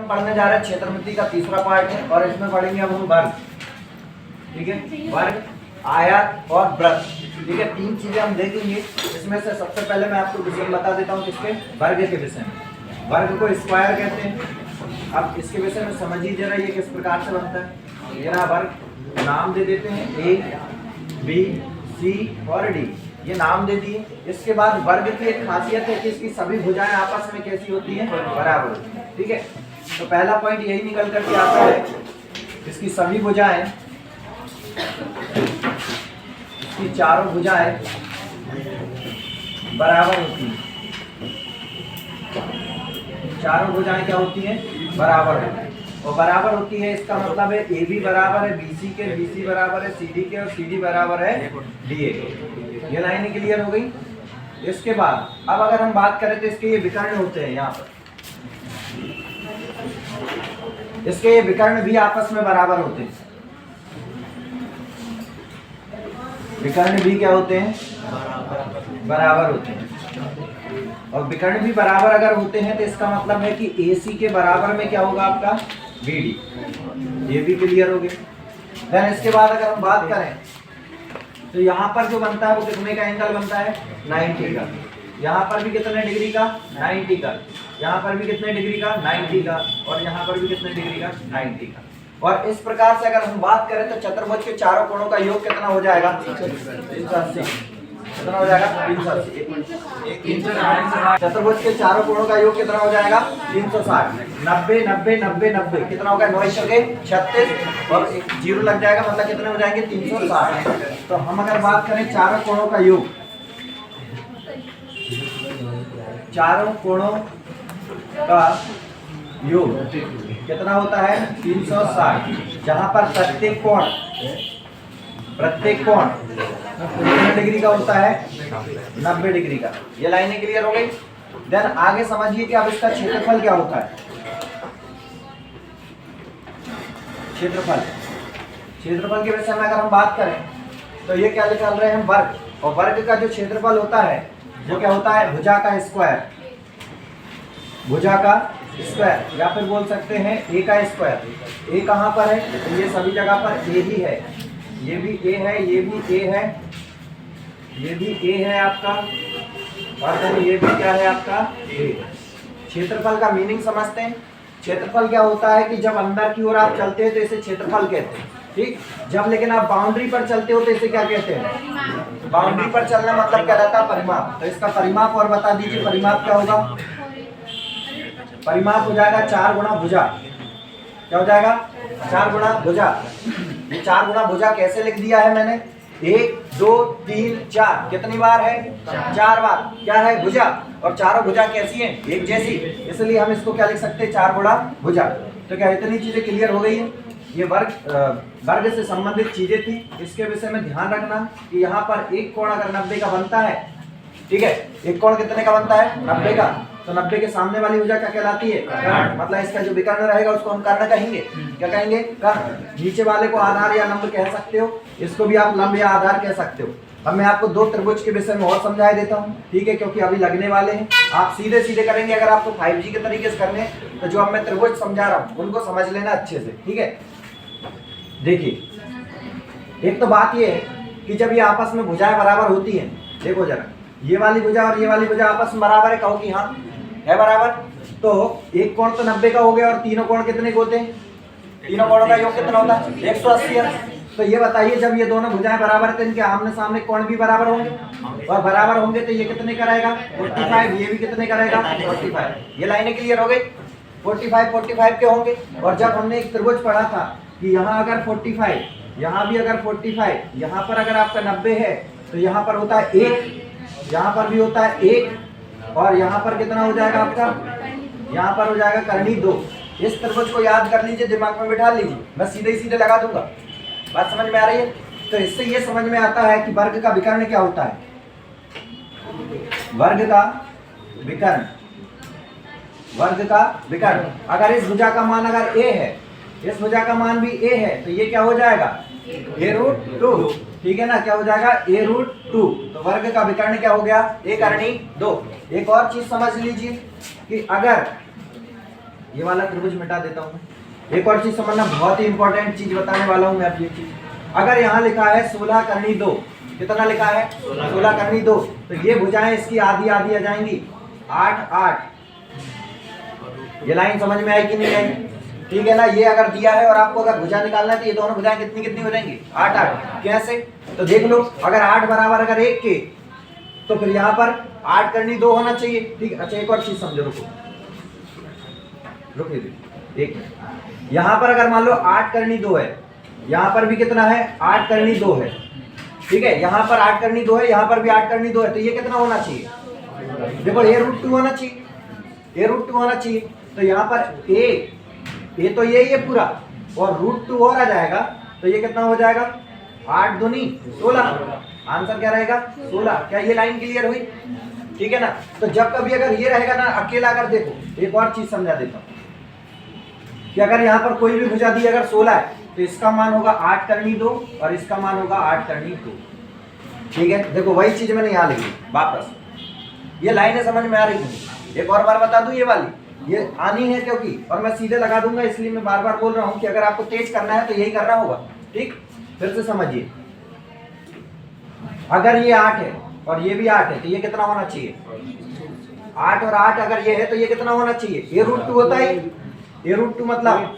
पढ़ने जा रहे हैं क्षेत्रमिति का तीसरा पार्ट है और इसमें पढ़ेंगे अब हम वर्ग। ठीक है, वर्ग, आयत और वृत्त। ठीक है, तीन चीजें हम देखेंगे। इसमें से सबसे पहले मैं आपको विषय बता देता हूँ किसके, वर्ग के विषय में। वर्ग को स्क्वायर कहते हैं। अब इसके विषय में समझिए जरा ये किस प्रकार से बनता है। ये ना वर्ग, नाम दे देते हैं ए, बी, सी और डी, ये नाम दे दिए। इसके बाद वर्ग की एक खासियत है कि इसकी सभी भुजाएं आपस में कैसी होती हैं, बराबर होती हैं। ठीक है, तो पहला पॉइंट यही निकल करके आता है, इसकी सभी भुजाएं, इसकी चारों भुजाएं बराबर होती हैं। चारों भुजाएं क्या होती हैं, बराबर होती हैं। और बराबर होती है इसका मतलब है ए बी बराबर है बी सी के, बी सी बराबर है सी डी के और सी डी बराबर है डी ए के। ये लाइनें क्लियर हो गई। इसके बाद अब अगर हम बात करें तो इसके ये विकर्ण होते हैं, यहाँ पर इसके ये विकर्ण भी आपस में बराबर होते हैं। विकर्ण भी क्या होते हैं, बराबर होते हैं। और विकर्ण भी बराबर अगर होते हैं तो इसका मतलब है कि ए सी के बराबर में क्या होगा आपका, बी डी। ये भी क्लियर हो गया। देन इसके बाद अगर हम बात करें तो यहाँ पर जो बनता है वो कितने का एंगल बनता है, 90 का। यहाँ पर भी कितने डिग्री का, 90 का। यहाँ पर भी कितने डिग्री का, 90 का। और यहाँ पर भी कितने डिग्री का, 90 का। और इस प्रकार से अगर हम बात करें तो चतुर्भुज के चारों कोणों का योग कितना हो जाएगा, 380। कितना हो जाएगा, 380। चतुर्भुज के चारों कोणों का योग कितना हो जाएगा, 360। 90 90 90 90 कितना होगा, 9 के 36 और एक जीरो लग जाएगा, मतलब कितने हो जाएंगे, 360। तो हम अगर बात करें चारों कोणों का योग, चारों कोणों का योग कितना होता है, 360। जहां पर प्रत्येक कोण कितने डिग्री का होता है, 90 डिग्री का। ये लाइनें क्लियर हो गई। देन आगे समझिए कि अब इसका क्षेत्रफल क्या होता है। क्षेत्रफल के विषय में अगर हम बात करें तो ये क्या निकाल रहे हैं हम, वर्ग। और वर्ग का जो क्षेत्रफल होता है वो क्या होता है, भुजा का स्क्वायर। भुजा का स्क्वायर, या फिर बोल सकते हैं ए का स्क्वायर। ए कहाँ पर है, तो ये सभी जगह पर ए ही है। ये भी ए है, ये भी ए है, ये भी ए है आपका, और ये भी क्या है आपका, ए। क्षेत्रफल का मीनिंग समझते हैं। क्षेत्रफल क्या होता है कि जब अंदर की ओर आप चलते हैं तो इसे क्षेत्रफल कहते हैं। ठीक, जब लेकिन आप बाउंड्री पर चलते हो तो इसे क्या कहते हैं, बाउंड्री पर चलना मतलब क्या रहता है, परिमाप। तो इसका परिमाप और बता दीजिए, परिमाप क्या होगा। परिमाप हो जाएगा 4 गुणा भुजा। क्या हो जाएगा, 4 गुणा भुजा। ये 4 गुणा भुजा कैसे लिख दिया है मैंने, 1 2 3 4, कितनी बार है, 4 बार। क्या है, भुजा। और चारों भुजा कैसी हैं, एक जैसी, इसलिए हम इसको क्या लिख सकते हैं, 4 गुणा भुजा। तो क्या इतनी चीजें क्लियर हो गई है। ये वर्ग से संबंधित चीजें थी। इसके विषय में ध्यान रखना कि यहाँ पर एक कोण अगर 90 का बनता है, ठीक है, एक कोण कितने का बनता है, 90 का, तो 90 के सामने वाली भुजा क्या कहलाती है, कर्ण। मतलब इसका जो विकर्ण रहेगा उसको हम कर्ण कहेंगे। क्या कहेंगे, कर्ण। नीचे वाले को आधार या लंब कह सकते हो, इसको भी आप लंब या आधार कह सकते हो। अब मैं आपको 2 त्रिभुज के विषय में और समझा देता हूँ, ठीक है, क्योंकि अभी लगने वाले हैं। आप सीधे सीधे करेंगे। अगर आपको 5G के तरीके से करने तो जो अब मैं त्रिभुज समझा रहा हूँ उनको समझ लेना अच्छे से। ठीक है, देखिए, एक तो बात ये है कि जब ये आपस में भुजाएं बराबर होती हैं, देखो जरा, ये वाली भुजा और ये वाली भुजा आपस में बराबर है, कहो कि हाँ है बराबर। तो एक कोण तो 90 का हो गया, और तीनों कोण कितने होते हैं, तीनों कोणों का योग कितना होता है, 180 है। तो ये बताइए, जब ये दोनों भुजाएं बराबर थे, इनके आमने सामने कोण भी बराबर होंगे, और बराबर होंगे तो ये कितने करेगा, 45। ये भी कितने करेगा, 45। ये लाइनें क्लियर हो गई। 45 के होंगे। और जब हमने एक त्रिभुज पढ़ा था कि यहाँ अगर 45, यहाँ भी अगर 45, यहाँ पर अगर आपका 90 है तो यहाँ पर होता है 1, यहाँ पर भी होता है 1, और यहाँ पर कितना हो जाएगा आपका, यहाँ पर हो जाएगा कर्णी 2। इस त्रिभुज को याद कर लीजिए, दिमाग में बिठा लीजिए, मैं सीधे ही सीधे लगा दूंगा। बात समझ में आ रही है। तो इससे ये समझ में आता है कि वर्ग का विकर्ण क्या होता है। वर्ग का विकर्ण, वर्ग का विकर्ण, अगर इस भुजा का मान अगर a है, इस भुजा का मान भी a है, तो ये क्या हो जाएगा, a√2। ठीक है ना, क्या हो जाएगा, a√2। तो वर्ग का विकर्ण क्या हो गया, a कर्णी 2। एक और चीज समझ लीजिए कि अगर ये वाला त्रिभुज मिटा देता हूँ मैं। एक और चीज समझना, बहुत ही इंपॉर्टेंट चीज बताने वाला हूँ मैं अब ये चीज। अगर यहाँ लिखा है 16 करनी 2, कितना लिखा है 16 करनी 2, तो ये भुजाएं इसकी आधी आधी आ जाएंगी 8 8। ये लाइन समझ में आई कि नहीं आई? ठीक है ना। ये अगर दिया है और आपको अगर भुजा निकालना है तो ये दोनों भुजाएं कितनी कितनी हो जाएंगी 8 8। कैसे? तो देख लो, अगर 8 बराबर अगर 1 के, तो फिर यहाँ पर 8 करनी 2 होना चाहिए। ठीक। अच्छा एक और चीज समझो, रुको एक, यहाँ पर अगर मान लो 8 करनी 2 है, यहाँ पर भी कितना है 8 करनी 2 है। ठीक है, यहाँ पर 8 करनी 2 है, यहाँ पर भी 8 करनी 2 है, तो ये कितना होना चाहिए? देखो ये √2 होना चाहिए, ये √2 होना चाहिए। तो यहाँ पर ये तो यही है पूरा, और √2 और आ जाएगा, तो ये कितना हो जाएगा 8 दूनी 16। आंसर क्या रहेगा 16। क्या ये लाइन क्लियर हुई? ठीक है ना। तो जब कभी अगर ये रहेगा ना अकेला, अगर देखो एक और चीज समझा देता हूँ कि अगर यहाँ पर कोई भी भुजा दी अगर 16 है, तो इसका मान होगा 8 करनी 2 और इसका मान होगा 8 करनी 2। ठीक है, देखो वही चीज मैंने यहाँ लिखी वापस। ये लाइनें समझ में आ रही थी? एक और बार बता दूं, ये वाली ये आनी है क्योंकि, और मैं सीधे लगा दूंगा, इसलिए मैं बार बार बोल रहा हूँ कि अगर आपको तेज करना है तो यही करना होगा। ठीक, फिर से समझिए, अगर ये 8 है और ये भी 8 है, तो ये कितना होना चाहिए 8 और 8 अगर ये है तो ये कितना होना चाहिए? ये √2 होता है, ये √2 मतलब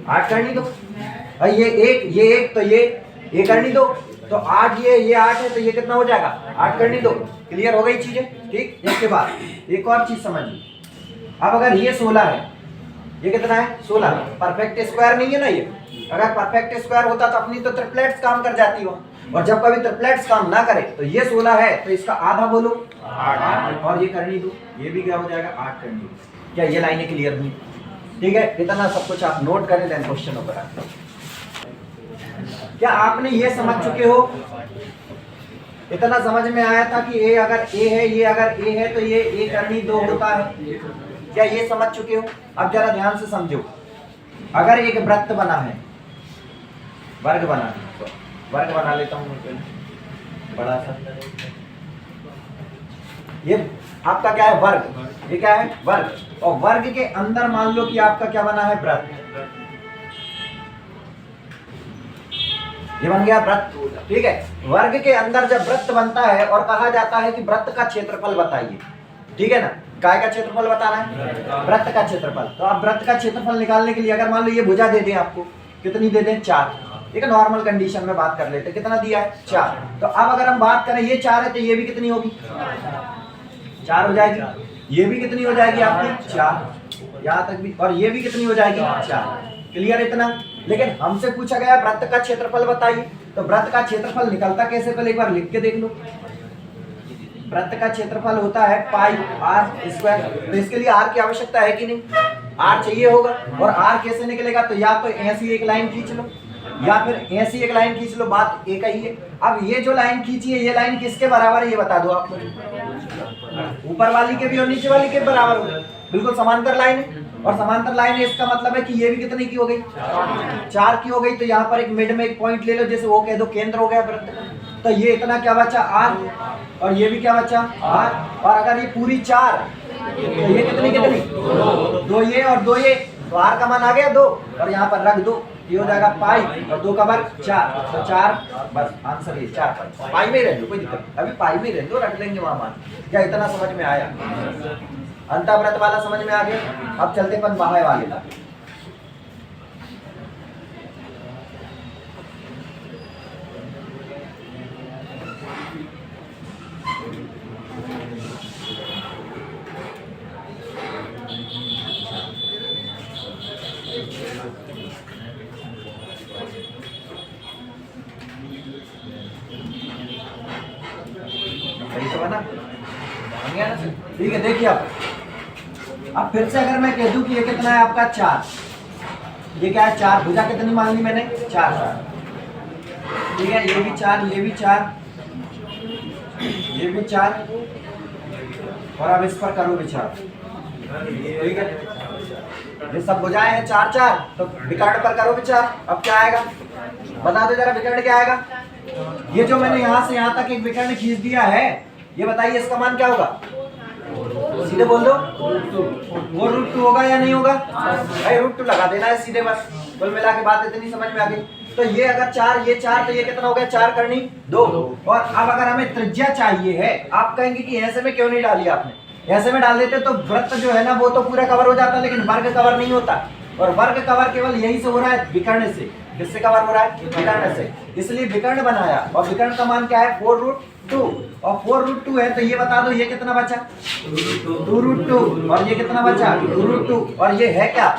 8 करनी 2। ये एक तो ये करनी 2, तो 8 ये 8 है, तो ये कितना हो जाएगा 8 करनी 2। क्लियर हो गई चीजें? ठीक। इसके बाद एक और चीज समझिए, अब अगर ये 16 है, ये कितना है 16, परफेक्ट स्क्वायर नहीं है ना ये। अगर परफेक्ट स्क्वायर होता तो अपनी तो ट्रिपलेट्स काम कर जाती हो, और जब कभी ट्रिपलेट्स काम ना करे तो ये 16 है, तो इसका आधा बोलो 8, और ये करनी 2, ये भी क्या हो जाएगा 8 करनी 2। क्या ये लाइनें क्लियर हुई? ठीक है, इतना सब कुछ आप नोट करें, देन क्वेश्चन ऊपर आते हैं। क्या आपने ये समझ चुके हो? इतना समझ में आया था कि ए अगर ए है, ये अगर ए है, तो ये ए करनी 2 होता है। क्या ये समझ चुके हो? अब जरा ध्यान से समझो, अगर एक वृत्त बना है, वर्ग बना है, वर्ग बना लेता हूँ बड़ा सा, ये आपका क्या है वर्ग, ये क्या है वर्ग, और वर्ग के अंदर मान लो कि आपका क्या बना है वृत्त, ये बन गया वृत्त। ठीक है, वर्ग के अंदर जब वृत्त बनता है और कहा जाता है कि वृत्त का क्षेत्रफल बताइए, ठीक है ना, काय का क्षेत्रफल बताना है, वृत्त का क्षेत्रफल। तो अब वृत्त का क्षेत्रफल निकालने के लिए अगर मान लो ये भुजा दे दें आपको, कितनी दे दें 4, ठीक है, नॉर्मल कंडीशन में बात कर लेते हैं, कितना दिया है 4। तो अब अगर हम बात करें ये 4 है, तो ये भी कितनी होगी 4 हो जाएगी, ये भी कितनी हो जाएगी आपकी 4, यहाँ तक भी, और ये भी कितनी हो जाएगी 4। क्लियर इतना? लेकिन हमसे पूछा गया वृत्त का क्षेत्रफल बताइए, तो वृत्त का क्षेत्रफल निकलता कैसे, पहले एक बार लिख के देख लो। वृत्त का क्षेत्रफल होता है पाई आर स्क्वायर, तो इसके लिए आर की आवश्यकता है कि नहीं, आर चाहिए होगा, और आर कैसे निकलेगा, तो या तो ऐसी एक लाइन खींच लो या फिर ऐसी एक लाइन खींच लो, बात एक ही है। अब ये जो लाइन खींची है, ये लाइन किसके बराबर है ये बता दो आप मुझे, ऊपर वाली के भी और नीचे वाली के बराबर हो, बिल्कुल समांतर लाइन है, और समांतर लाइन है, इसका मतलब है कि ये भी कितने की हो गई 4 की हो गई। तो यहाँ पर एक मिड में एक पॉइंट ले लो, जैसे वो कह दो केंद्र हो गया वृत्त का, तो ये इतना क्या बचा आर, और ये भी क्या बचा आर, और अगर ये पूरी 4, तो ये कितनी 2 ये और 2 ये, तो आर का मान आ गया 2, और यहाँ पर रख दो, ये हो जाएगा पाई, और 2 का वर्ग 4, तो 4, बस आंसर ये 4 पाई में रह दो, कोई दिक्कत, अभी पाई में रह दो, रख लेंगे वहां मान। क्या इतना समझ में आया? अंतःव्रत वाला समझ में आ गया। अब चलते अपन बाह्य वाले का। सही तो बना? ठीक है, देखिए अब फिर से अगर मैं कह दूं कि ये कितना है आपका 4, ये क्या है 4, भुजा कितनी मान ली मैंने 4, ठीक है, ये भी 4, ये भी 4, ये भी 4, और अब इस पर करो विचार, ठीक है, ये सब भुजाएं हैं 4 4, तो विकर्ण पर करो विचार। अब क्या आएगा बता दो जरा, विकर्ण क्या आएगा? ये जो मैंने यहाँ से यहाँ तक एक विकर्ण खींच दिया है, ये बताइए इसका मान क्या होगा सीधे बोल दो, वो √2 होगा या नहीं होगा भाई? √2 लगा देना है सीधे बस। कुल मिला के बात इतनी समझ में आ गई। तो ये अगर 4 ये 4 तो ये कितना हो गया? 4 करनी 2। और अब अगर हमें त्रिज्या चाहिए है, आप कहेंगे कि ऐसे में क्यों नहीं डाली आपने? ऐसे में डाल देते तो वृत्त जो है ना वो तो पूरा कवर हो जाता, लेकिन वर्ग कवर नहीं होता। और वर्ग कवर केवल यही से हो रहा है, विकर्ण से। किससे कवर हो रहा है? विकर्ण से। इसलिए विकर्ण बनाया, और विकर्ण का मान क्या है? 4√2। और 4√2 है तो ये बता दो ये कितना बचा? 2√2। और ये कितना बचा? 2√2। और ये है क्या?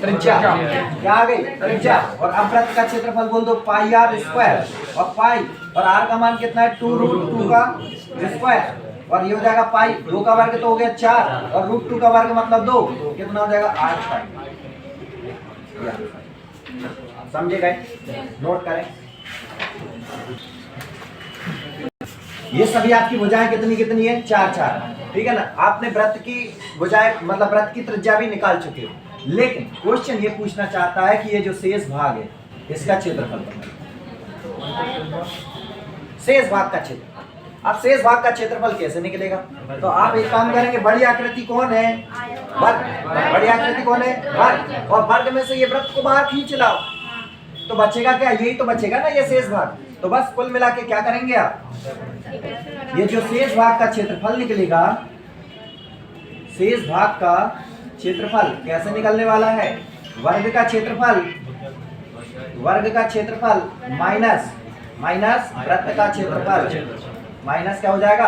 त्रिज्या। क्या आ गई? त्रिज्या। और अब वृत्त का क्षेत्रफल बोल दो πr²। और पाई और r का मान कितना है? 2√2 का स्क्वायर। और ये हो जाएगा पाई, 2 का वर्ग तो हो गया 4, और √2 का वर्ग मतलब 2, कितना हो जाएगा? 8 पाई। समझे गए? नोट करें। ये सभी आपकी भुजाएं कितनी कितनी है? 4 4। ठीक है ना? आपने वृत्त की भुजाएं मतलब वृत्त की त्रिज्या भी निकाल चुके हो, लेकिन क्वेश्चन ये पूछना चाहता है कि ये जो शेष भाग है इसका क्षेत्रफल बताइए। शेष भाग का क्षेत्रफल। अब शेष भाग का क्षेत्रफल कैसे निकलेगा? तो आप एक काम करेंगे, बड़ी आकृति कौन है? वर्ग। बड़ी आकृति कौन है? वर्ग। और वर्ग में से ये वृत्त को बाहर खींच लाओ तो बचेगा क्या? यही तो बचेगा ना, ये शेष भाग। तो बस कुल मिला के क्या करेंगे आप? ये जो शेष भाग का क्षेत्रफल निकलेगा, शेष भाग का क्षेत्रफल कैसे निकलने वाला है? वर्ग का क्षेत्रफल, वर्ग का क्षेत्रफल माइनस वृत्त का क्षेत्रफल। माइनस क्या हो जाएगा?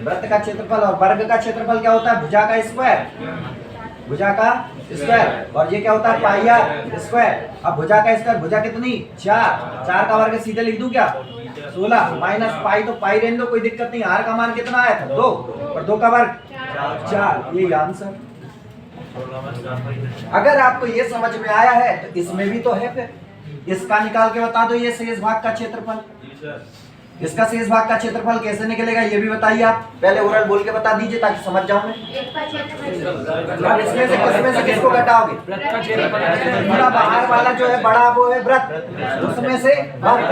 वृत्त का क्षेत्रफल। और वर्ग का क्षेत्रफल क्या होता है? भुजा का स्क्वायर। भुजा का स्क्वायर। और ये क्या होता है? πr²। अब भुजा का स्क्वायर, भुजा कितनी? 4 का वर्ग सीधे लिख दूं क्या? 16 माइनस पाई, तो पाई रहने दो, कोई दिक्कत नहीं। r का मान कितना आया था? 2, और 2 का वर्ग 4। ये आंसर। अगर आपको ये समझ में आया है तो इसमें भी तो है, फिर इसका निकाल के बता दो ये शेष भाग का क्षेत्रफल। इसका शेष भाग का क्षेत्रफल कैसे निकलेगा ये भी बताइए आप। पहले ओरल बोल के बता दीजिए ताकि समझ जाऊं मैं। अब इसमें से किसमें से किसको घटाओगे? पूरा बाहर वाला जो है बड़ा वो है वृत्त, उसमें से वर्ग।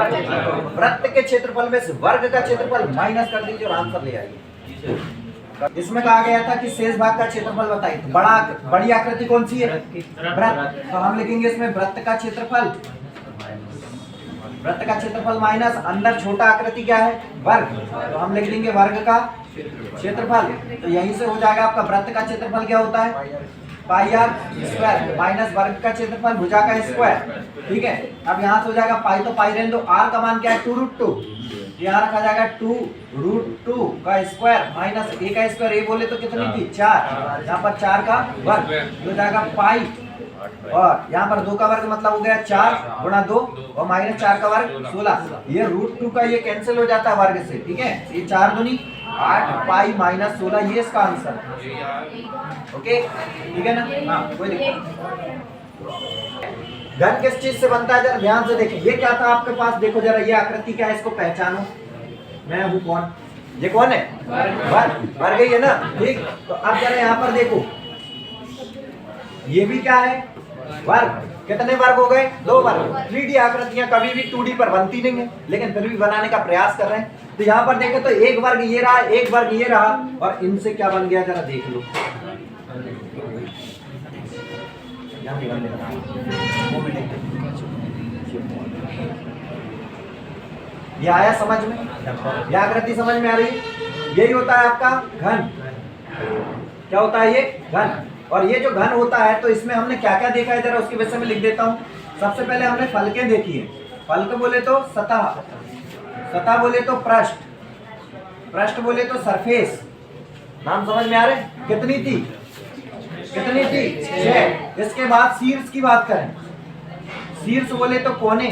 वृत्त के क्षेत्रफल में से वर्ग का क्षेत्रफल माइनस कर दीजिए और आंसर ले आइए। इसमें कहा गया था कि शेष भाग का क्षेत्रफल बताइए। तो बड़ी आकृति कौन सी है? वृत्त। तो हम लिखेंगे इसमें वृत्त का क्षेत्रफल। वृत्त का क्षेत्रफल माइनस अंदर छोटा आकृति क्या है? वर्ग। तो हम लिख देंगे वर्ग का क्षेत्रफल। तो यहीं से हो जाएगा आपका वृत्त का क्षेत्रफल क्या होता है? πr² माइनस वर्ग का क्षेत्रफल भुजा का स्क्वायर। ठीक है, अब यहाँ से हो जाएगा पाई, तो पाई रहने दो। r का मान क्या है? 2√2। यहाँ रखा जाएगा 2√2 का स्क्वायर माइनस a का स्क्वायर। a बोले तो कितनी थी? 4। यहाँ पर 4 का वर्ग हो जाएगा पाई, और यहाँ पर 2 का वर्ग मतलब हो गया 4 गुणा 2, और माइनस 4 का वर्ग 16। ये √2 का ये कैंसिल हो जाता है वर्ग से। ठीक है, ये 4 दूनी 8 पाई माइनस 16, ये इसका आंसर। ओके, ठीक है ना? हाँ, कोई दिक्कत। घन किस चीज से बनता है? जरा ध्यान से देखें। ये क्या था आपके पास? देखो जरा, ये आकृति क्या है, इसको पहचानो। मैं हूँ कौन? ये कौन है? वर्ग। वर्ग ही है ना? ठीक। तो अब जरा यहाँ पर देखो, ये भी क्या है? वर्ग। कितने वर्ग हो गए? 2 वर्ग। 3D आकृतियां कभी भी 2D पर बनती नहीं है, लेकिन फिर भी बनाने का प्रयास कर रहे हैं। तो यहाँ पर देखें तो एक वर्ग ये रहा, एक वर्ग ये रहा, और इनसे क्या बन गया जरा देख लो। ये आया समझ में? ये आकृति समझ में आ रही है? यही होता है आपका घन। क्या होता है ये? घन। और ये जो घन होता है तो इसमें हमने क्या क्या देखा है जरा उसके विषय में लिख देता हूँ। सबसे पहले हमने फलकें देखी है। फलक बोले तो सतह, सतह बोले तो पृष्ठ, पृष्ठ बोले तो सरफेस। नाम समझ में आ रहे? कितनी थी? कितनी थी? 6। इसके बाद शीर्ष की बात करें, शीर्ष बोले तो कोने,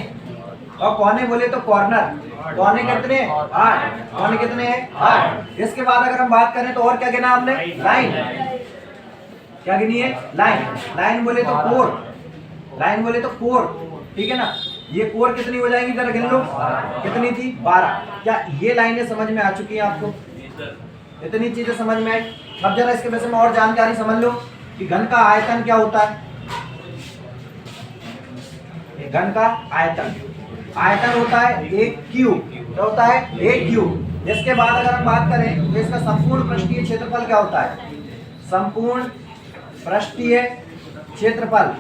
और कोने बोले तो कॉर्नर। कोने कितने? 8। कोने कितने हैं? 8। इसके बाद अगर हम बात करें तो और क्या गिना हमने? लाइन। क्या गिनी है? लाइन। लाइन बोले तो कोर, लाइन बोले तो कोर। ठीक है ना? ये कोर कितनी हो जाएंगी जरा गिन लो। कितनी थी? 12। क्या ये लाइनें समझ में आ चुकी हैं आपको? इतनी चीजें समझ में आई। अब जरा इसके विषय में और जानकारी समझ लो कि घन का आयतन क्या होता है। घन का आयतन, आयतन होता है 1 क्यूब। क्या होता है? 1 क्यूब। इसके बाद अगर हम बात करें तो इसका संपूर्ण पृष्ठीय क्षेत्रफल क्या होता है? संपूर्ण पृष्ठीय क्षेत्रफल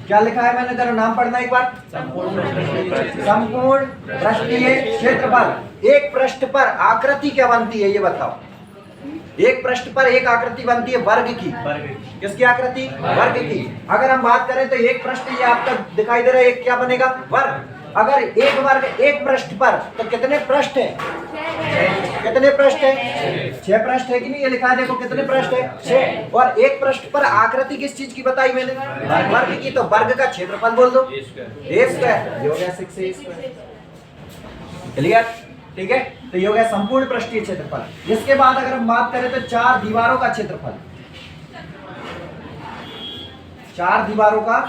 क्या लिखा है मैंने, जरा नाम पढ़ना एक बार। संपूर्ण पृष्ठीय क्षेत्रफल। एक पृष्ठ पर आकृति क्या बनती है ये बताओ। एक पृष्ठ पर एक आकृति बनती है वर्ग की। किसकी आकृति? वर्ग की। अगर हम बात करें तो एक पृष्ठ ये आपका दिखाई दे रहा है, एक क्या बनेगा? वर्ग। अगर एक वर्ग एक पृष्ठ पर तो कितने पृष्ठ है? कितने पृष्ठ है? 6 पृष्ठ है कि नहीं? ये लिखा है देखो कितने पृष्ठ है? 6। और एक पृष्ठ पर आकृति किस चीज की बताई मैंने? वर्ग की। तो वर्ग का क्षेत्रफल बोल दो a स्क्वायर। ये हो गया 6a स्क्वायर। क्लियर? ठीक है, तो ये हो गया संपूर्ण पृष्ठीय क्षेत्रफल। इसके बाद अगर हम बात करें तो 4 दीवारों का क्षेत्रफल। 4 दीवारों का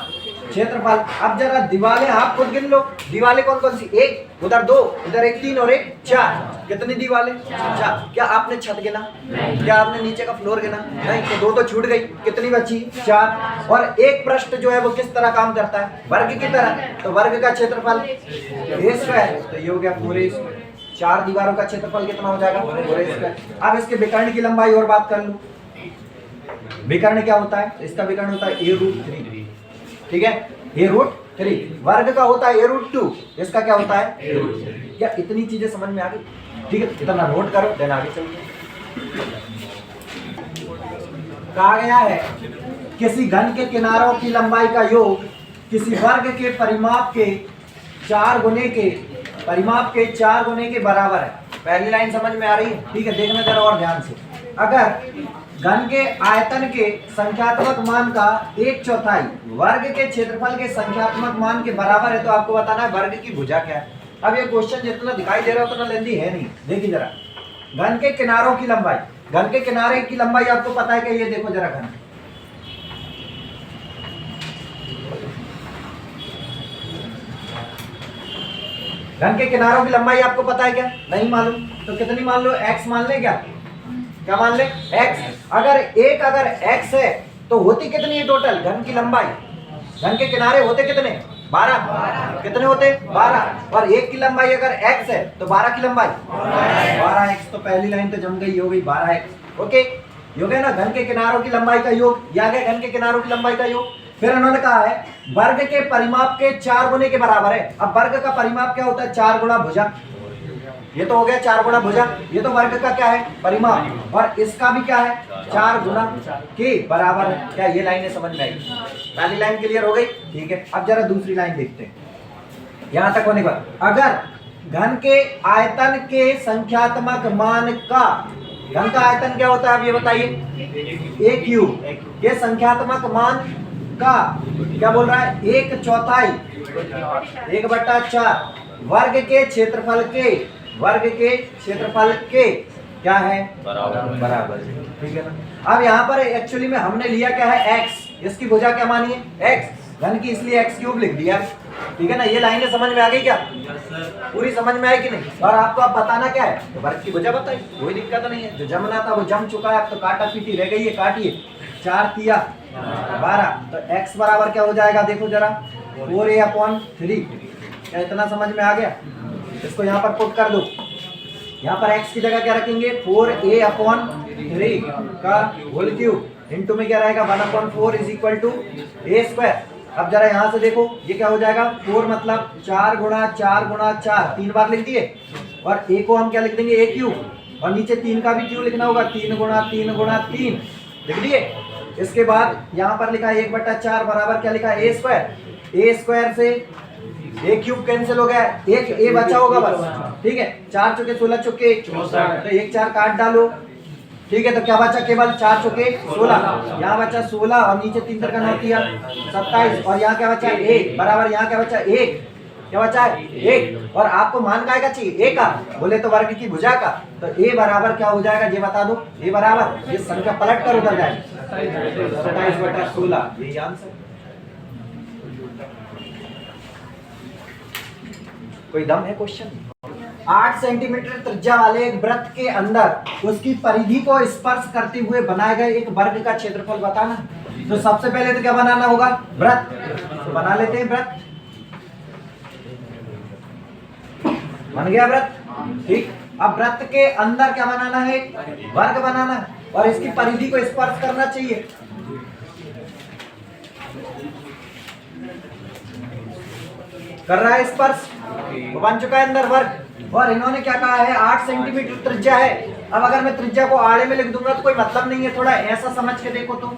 क्षेत्रफल। अब जरा दीवारें आप खुद गिन लो, दीवारें कौन कौन सी? एक, उधर 2, इधर 1 3 और 1 4। कितनी दीवारें? 4। क्या आपने छत गिना? क्या आपने नीचे का फ्लोर गिना? नहीं। तो 2 तो छूट गई, कितनी बची? 4। और एक पृष्ठ जो है वो किस तरह काम करता है? वर्ग की तरह। तो वर्ग का क्षेत्रफल a स्क्वायर। तो ये हो गया 4a स्क्वायर। 4 दीवारों का क्षेत्रफल कितना हो जाएगा? 4a square. अब इसके विकर्ण की लंबाई और बात कर लो। विकर्ण क्या होता है? इसका विकर्ण होता है a√3। ठीक है, a√3। वर्ग का होता है a√2। इसका क्या होता है? a√3। क्या इतनी चीजें समझ में आ गई? ठीक है, इतना नोट करो, देन आगे चलते। कहा गया है किसी घन के किनारों की लंबाई का योग किसी वर्ग के परिमाप के 4 गुने के बराबर है। पहली लाइन समझ में आ रही है? ठीक है, देखना जरा और ध्यान से। अगर घन के आयतन के संख्यात्मक मान का 1/4 वर्ग के क्षेत्रफल के संख्यात्मक मान के बराबर है तो आपको बताना है वर्ग की भुजा क्या है। अब ये क्वेश्चन जितना दिखाई दे रहा है उतना लेंदी है नहीं। देखिए जरा, घन के किनारों की लंबाई। घन के किनारे की लंबाई आपको पता है कि ये देखो जरा घन, घन के किनारों की लंबाई आपको पता है क्या? नहीं मालूम। तो कितनी मान लो? x मान ले। क्या मान ले? x। अगर x है तो होती कितनी है टोटल घन की लंबाई? घन के किनारे होते कितने? 12। कितने होते? 12। और एक की लंबाई अगर x है तो 12 की लंबाई 12x। तो पहली लाइन तो जम गई, हो गई 12x। ओके, हो गया ना घन के किनारों की लंबाई का योग। या गया घन के किनारों की लंबाई का योग। फिर उन्होंने कहा है वर्ग के परिमाप के 4 गुने के बराबर है। अब वर्ग का परिमाप क्या होता है? 4 गुणा भुजा। ये तो हो गया 4 गुणा भुजा। ये तो वर्ग का क्या है? परिमाप। और इसका भी क्या है? 4 गुणा के बराबर है। क्या ये लाइनें समझ में आई? पहली लाइन क्लियर हो गई? ठीक है, अब जरा दूसरी लाइन देखते हैं। यहां तक होने के बाद अगर घन के आयतन के संख्यात्मक मान का, घन का आयतन क्या होता है अब ये बताइए? a cube. ये संख्यात्मक मान का क्या बोल रहा है? 1/4 1/4 वर्ग के क्षेत्रफल के क्या है? बराबर। ठीक है ना। अब यहाँ पर एक्चुअली में हमने लिया क्या है? x। इसकी भुजा क्या मानी है? x। घन की इसलिए x क्यूब लिख दिया। ठीक है ना। ये लाइनें समझ में आ गई क्या? पूरी समझ में आई कि नहीं? और आपको अब बताना क्या है? तो वर्ग की भुजा बताई, कोई दिक्कत नहीं है। जो जमना था वो जम चुका है, अब तो काटा पीटी रह गई है। काटिए, 4 तिया 12। तो x बराबर क्या हो जाएगा? देखो जरा, 4a/3। क्या इतना समझ में आ गया? इसको यहाँ पर पुट कर दो। यहाँ पर x की जगह क्या रखेंगे? 4a/3 का होल क्यूब। इनटू में क्या रहेगा? 1/4 is equal to a square. अब जरा यहाँ से देखो, ये क्या हो जाएगा? 4 मतलब 4 गुणा 4 गुणा 4, 3 बार लिख दिए। और a को हम क्या लिख देंगे? a cube. और नीचे 3 का भी क्यूब लिखना होगा, 3 गुणा 3 गुणा 3 लिख दिए। इसके बाद यहाँ पर लिखा है 1/4 बराबर क्या लिखा है? a square. a स्क्वायर से a क्यूब कैंसिल हो गया, एक a बचा होगा बस। ठीक है, 4 चौके 16 चौके 64। तो 1 4 काट डालो। ठीक है, तो क्या बचा? केवल 4 चौके 16। यहाँ बचा 16 और नीचे 3 का 9 दिया 27। और यहाँ क्या बचा? 1 बराबर यहाँ क्या बचा? 1। क्या बचा है? 1। और आपको मान का चाहिए? a का। बोले तो वर्ग की भुजा का। तो a बराबर क्या हो जाएगा? ये बता दो। a बराबर, ये संख्या पलट कर उधर जाए, 27/16। यही आंसर। कोई दम है क्वेश्चन? 8 सेंटीमीटर त्रिज्या वाले एक वृत्त के अंदर उसकी परिधि को स्पर्श करते हुए बनाए गए एक वर्ग का क्षेत्रफल बताना। तो सबसे पहले तो क्या बनाना होगा? वृत्त। तो बना लेते हैं वृत्त। बन गया वृत्त। ठीक, अब वृत्त के अंदर क्या बनाना है, वर्ग बनाना है, और इसकी परिधि को स्पर्श करना चाहिए। कर रहा है स्पर्श, तो बन चुका है अंदर वर्ग। और इन्होंने क्या कहा है, 8 सेंटीमीटर त्रिज्या है। अब अगर मैं त्रिज्या को आड़े में लिख दूंगा तो कोई मतलब नहीं है, थोड़ा ऐसा समझ के देखो तो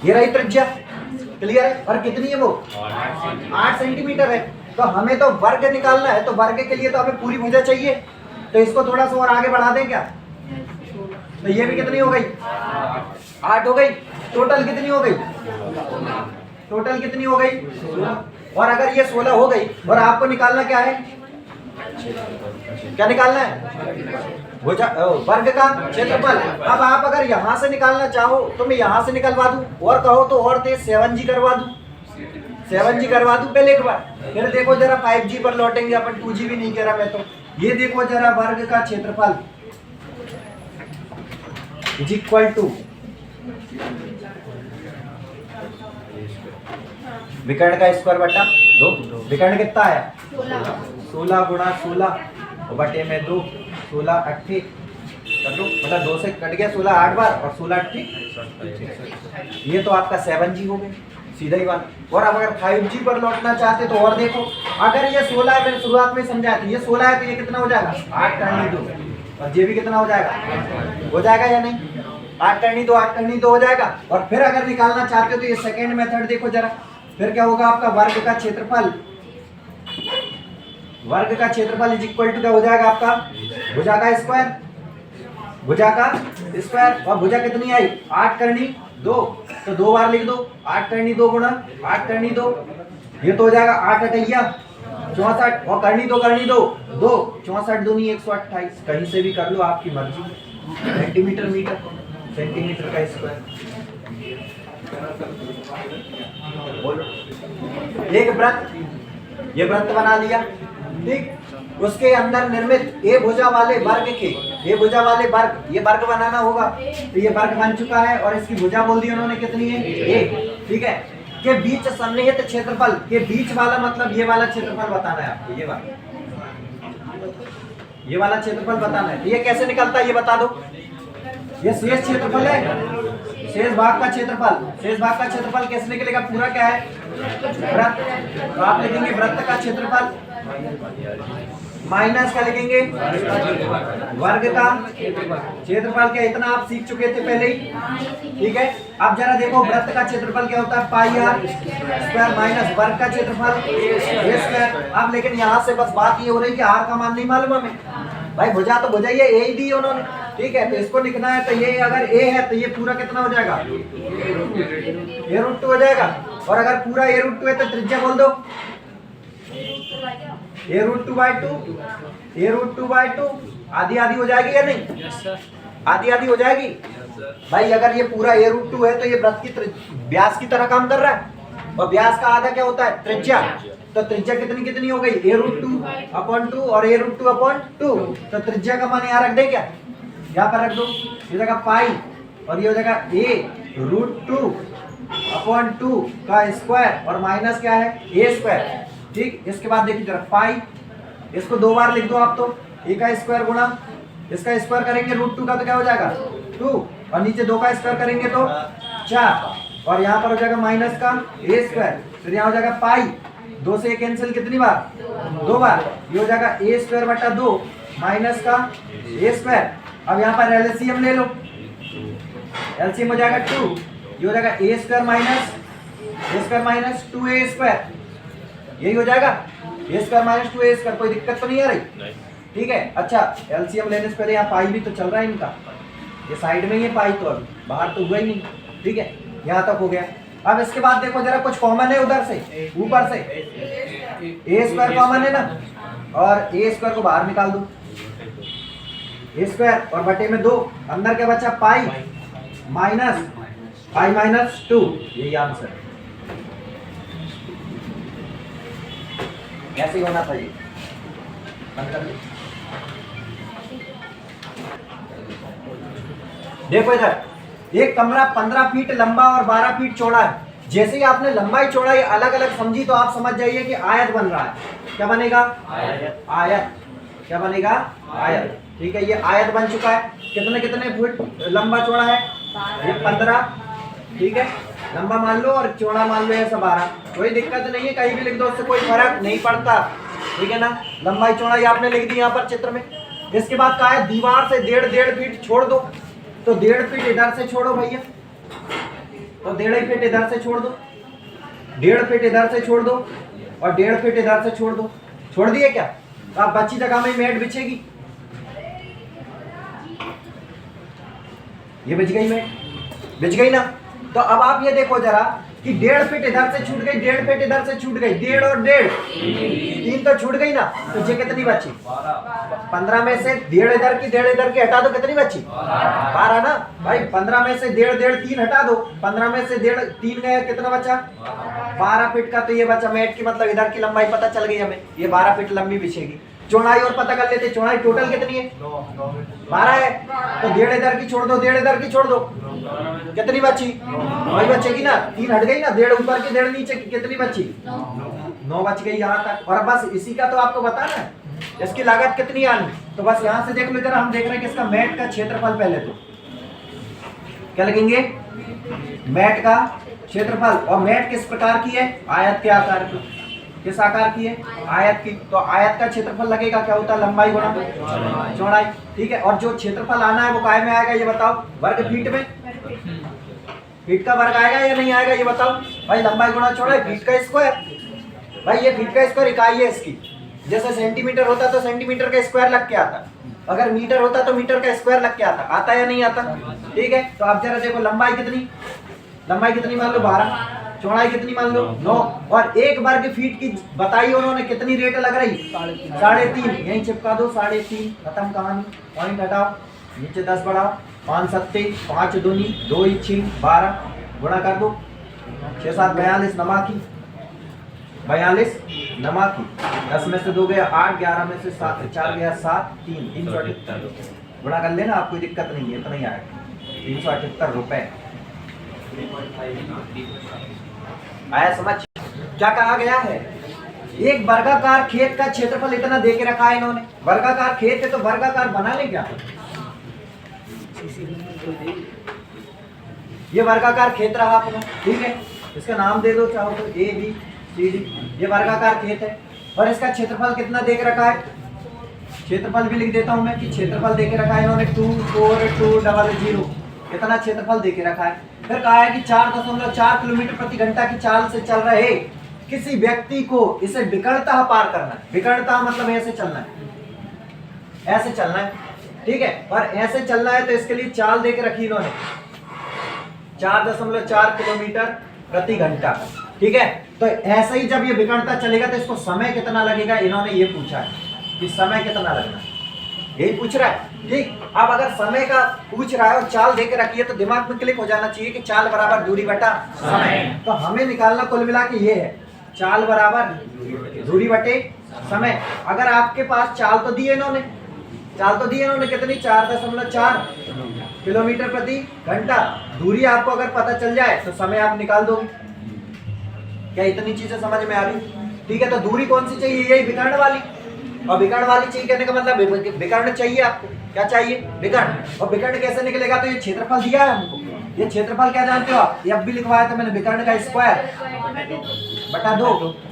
ये रही त्रिज्या, क्लियर है। और कितनी है वो, 8 सेंटीमीटर है। तो हमें तो वर्ग निकालना है, तो वर्ग के लिए तो हमें पूरी भुजा चाहिए, तो इसको थोड़ा सा और आगे बढ़ा दें क्या, तो ये भी कितनी हो गई, 8 हो गई। टोटल कितनी हो गई, टोटल कितनी हो गई, और अगर ये 16 हो गई, और आपको निकालना क्या है, क्या निकालना है, भुजा वर्ग का क्षेत्रफल। अब आप अगर यहाँ से निकालना चाहो तो मैं यहाँ से निकलवा दूं, और कहो तो और तेज 7G करवा दूं, 7G करवा दूं पहले एक बार। फिर देखो जरा 5G पर लौटेंगे अपन, 2G भी नहीं कह रहा मैं तो। ये देखो जरा, वर्ग का क्षेत्रफल इज इक्वल टू विकर्ण का स्क्वायर बटा 2। विकर्ण कितना है, 16 गुणा 16 बटे में 2, 16 8 कर दो, मतलब 2 से कट गया 16 8 बार, और 16 8, ये तो आपका 7G हो गया, सीधा ही बात। और अब अगर 5G पर लौटना चाहते तो और देखो, अगर ये 16 है, मैंने शुरुआत में समझाया था, ये 16 है तो ये कितना हो जाएगा, 8 करनी 2, और ये भी कितना हो जाएगा, हो जाएगा या नहीं, 8 करनी 2, 8 करनी 2 हो जाएगा। और फिर अगर निकालना चाहते हो तो ये सेकेंड मेथड देखो जरा, फिर क्या होगा आपका, वर्ग का क्षेत्रफल, वर्ग का क्षेत्रफल इज इक्वल टू क्या हो जाएगा आपका, भुजा का स्क्वायर, भुजा का स्क्वायर। और भुजा कितनी आई, 8 करनी 2, तो 2 बार लिख दो, 8 करनी 2 गुणा 8 करनी 2, ये तो हो जाएगा 8 अठैया 64, और करनी 2 करनी 2 2, 64 दूनी 128, कहीं से भी कर लो आपकी मर्जी, सेंटीमीटर मीटर सेंटीमीटर का स्क्वायर। बोलो, एक वृत्त, ये वृत्त बना लिया, ठीक, उसके अंदर निर्मित ए भुजा वाले वर्ग के, ए भुजा वाले वर्ग, ये वर्ग बनाना होगा, तो ये वर्ग बन चुका है, और इसकी भुजा बोल दी उन्होंने कितनी है, ए, ठीक है। के बीच सन्निहित क्षेत्रफल, के बीच वाला मतलब ये वाला क्षेत्रफल बताना है आपको, ये वाला क्षेत्रफल बताना है। तो ये कैसे निकलता है ये बता दो, ये शेष क्षेत्रफल है, शेष भाग का क्षेत्रफल, शेष भाग का क्षेत्रफल कैसे निकलेगा, पूरा क्या है, वृत्त, तो आप लिखेंगे वृत्त का क्षेत्रफल माइनस क्या लिखेंगे, वर्ग का क्षेत्रफल। क्या इतना आप सीख चुके थे पहले ही, ठीक है। अब जरा देखो वृत्त का क्षेत्रफल क्या होता है, पाई आर स्क्वायर माइनस वर्ग का क्षेत्रफल ए स्क्वायर। अब लेकिन यहाँ से बस बात ये हो रही है कि आर का मान नहीं मालूम हमें, भाई भुजा तो भुजा ये ए ही दी उन्होंने, ठीक है। तो इसको लिखना है, तो ये अगर ए है तो ये पूरा कितना हो जाएगा, a√2 हो जाएगा। और अगर पूरा a√2 है तो त्रिज्या बोल दो, a√2/2, a√2/2, आधी आधी हो जाएगी या नहीं, आधी आधी हो जाएगी। भाई अगर ये पूरा a√2 है तो ये वृत्त की व्यास की तरह काम कर रहा है, और व्यास का आधा क्या होता है, त्रिज्या। तो त्रिज्या कितनी कितनी हो गई, a√2/2 और a√2/2, तो त्रिज्या का मान यहाँ रख दे, क्या यहाँ पर रख दो, ये जगह पाई, और ये हो जाएगा a√2/2 का स्क्वायर, और माइनस क्या है, a स्क्वायर, ठीक। इसके बाद देखिए जरा पाई, इसको 2 बार लिख दो आप, तो a का स्क्वायर गुणा इसका स्क्वायर करेंगे √2 का तो क्या हो जाएगा 2, और नीचे 2 का स्क्वायर करेंगे तो 4, और यहाँ पर हो जाएगा माइनस का a स्क्वायर, फिर यहाँ हो जाएगा पाई, 2 से कैंसिल कितनी बार, 2 बार, ये हो जाएगा a स्क्वायर बटा 2 माइनस का a स्क्वायर। अब यहाँ पर एलसीएम ले लो, एलसीएम हो जाएगा 2, ये हो जाएगा a square minus 2a square, यही हो जाएगा, a square minus 2a square. कोई दिक्कत तो नहीं आ रही, ठीक है। अच्छा एलसीएम लेने से पहले यहाँ पाई भी तो चल रहा है इनका, ये साइड में ही है पाई, तो अभी बाहर तो हुआ ही नहीं, ठीक है, यहाँ तक हो गया। अब इसके बाद देखो जरा, कुछ कॉमन है उधर से, ऊपर से a स्क्वायर कॉमन है ना, और a स्क्वायर को बाहर निकाल दो, a स्क्वायर और बटे में 2, अंदर क्या बचा, पाई माइनस 2, यही आंसर है। ऐसे ही होना चाहिए, बंद कर दो। देखो इधर, एक कमरा 15 फीट लंबा और 12 फीट चौड़ा है। जैसे ही आपने लंबाई चौड़ाई अलग अलग समझी तो आप समझ जाइए कि आयत बन रहा है। क्या बनेगा, आयत। क्या बनेगा? आयत। ठीक है, ये आयत बन चुका है। कितने कितने फुट लंबा चौड़ा है? ये 15। ठीक है, लंबा मान लो और चौड़ा मान लो ऐसा 12। कोई दिक्कत नहीं है, कहीं भी लिख दो, उससे कोई फर्क नहीं पड़ता। ठीक है ना, लंबाई चौड़ाई आपने लिख दी यहाँ पर चित्र में। इसके बाद कहा है दीवार से 1.5 फीट छोड़ दो, तो 1.5 फीट इधर से छोड़ो भैया, तो 1.5 फीट इधर से छोड़ दो, 1.5 फीट इधर से छोड़ दो और 1.5 फीट इधर से छोड़ दो। छोड़ दिए क्या? तो अब बची जगह में मैट बिछेगी, ये बिछ गई मैट, बिछ गई ना। तो अब आप ये देखो जरा कि 1.5 फीट इधर से छूट गई, 1.5 फीट इधर से छूट गई, 1.5 और 1.5 3 तो छूट गई ना। तो ये कितनी बची? 15 में से 1.5 इधर की 1.5 इधर की हटा दो, कितनी बची? 12 ना भाई। 15 में से 1.5 3 हटा दो, 15 में से 1.5 3 गया, कितना बचा? 12 फीट का तो ये बचा मैट की, मतलब इधर की लंबाई पता चल गई हमें, ये 12 फीट लंबी बिछेगी। चौड़ाई और पता कर लेते, चौड़ाई टोटल कितनी है? 12 है। तो 1.5 इधर की छोड़ दो, 1.5 इधर की छोड़ दो, कितनी बची? 9 बचेगी ना, 3 हट गई ना, 1.5 ऊपर की 1.5 नीचे की, कितनी बची? 9 बच गई यहाँ तक। और बस इसी का तो आपको बताना है इसकी लागत कितनी आनी। तो बस यहाँ से देख लो जरा, हम देख रहे हैं कि इसका मैट का क्षेत्रफल, पहले तो क्या लगेंगे? मैट का क्षेत्रफल। और मैट किस प्रकार की है? आयत के आकार की। किस आकार की है? आयत की। तो आयत का क्षेत्रफल लगेगा, क्या होता है? लंबाई गुणा चौड़ाई। ठीक है, और जो क्षेत्रफल आना है वो काय में आएगा ये बताओ? वर्ग फीट में। फीट का वर्ग आएगा या नहीं आएगा ये बताओ भाई? लंबाई गुणा चौड़ाई, फीट का स्क्वायर। भाई ये फीट का स्क्वायर इकाई है इसकी। जैसे सेंटीमीटर होता तो सेंटीमीटर का स्क्वायर लग के आता, अगर मीटर होता तो मीटर का स्क्वायर लग के आता। आता या नहीं आता? ठीक है, तो आप जरा देखो लंबाई कितनी, लंबाई कितनी मान लो? 12। चौड़ाई कितनी मान लो? 9। और 1 वर्ग फीट की बताई उन्होंने, कितनी रेट लग रही? 3.5। यहीं चिपका दो, 3.5, खत्म कहानी। पॉइंट हटाओ, नीचे 10 बढ़ाओ, 5 सत्ते 5 दूनी 2 6 12, गुणा कर दो, 6 7 42 नमाकी, 42 नमाकी, 10 में से 2 गया 8, 11 में से 4 गया 7, 3 378। गुणा कर लेना, आपको दिक्कत नहीं है, इतना ही आएगा 378 रुपए। आया समझ? क्या कहा गया है? एक वर्गाकार खेत का क्षेत्रफल इतना दे के रखा है इन्होंने। वर्गाकार खेत है तो वर्गाकार बना ले क्या? ये वर्गाकार खेत रहा अपना। ठीक है, इसका नाम दे दो चाहो तो A B C D। ये वर्गाकार खेत है और इसका क्षेत्रफल कितना दे के रखा है? क्षेत्रफल भी लिख देता हूं मैं कि क्षेत्रफल दे के रखा है इन्होंने 24200। कितना क्षेत्रफल दे के रखा है? फिर कहा है कि 4.4 किलोमीटर प्रति घंटा की चाल से चल रहे किसी व्यक्ति को इसे विकर्णतः पार करना है। विकर्णतः मतलब ऐसे चलना है, ऐसे चलना है। ठीक है, और ऐसे चलना है तो इसके लिए चाल दे के रखी इन्होंने 4.4 किलोमीटर प्रति घंटा। ठीक है, तो ऐसे ही जब ये विकर्णतः चलेगा तो इसको समय कितना लगेगा, इन्होंने ये पूछा है कि समय कितना लगना है, यही पूछ रहा है। ठीक, अब अगर समय का पूछ रहा है और चाल दे के रखी है तो दिमाग में क्लिक हो जाना चाहिए कि चाल बराबर दूरी बटा समय। तो हमें निकालना कुल मिला के ये है, चाल बराबर दूरी बटे समय। अगर आपके पास चाल तो दी है इन्होंने, चाल तो दी है इन्होंने कितनी? 4.4 किलोमीटर प्रति घंटा। दूरी आपको अगर पता चल जाए तो समय आप निकाल दोगे। क्या इतनी चीजें समझ में आ रही? ठीक है, तो दूरी कौन सी चाहिए? यही विकर्ण वाली। और विकर्ण वाली चाहिए कहने का मतलब विकर्ण चाहिए आपको। क्या चाहिए? विकर्ण। और विकर्ण कैसे निकलेगा? तो ये क्षेत्रफल दिया है हमको, ये क्षेत्रफल क्या जानते हो आप? ये अब भी लिखवाया था मैंने, विकर्ण का स्क्वायर बटा 2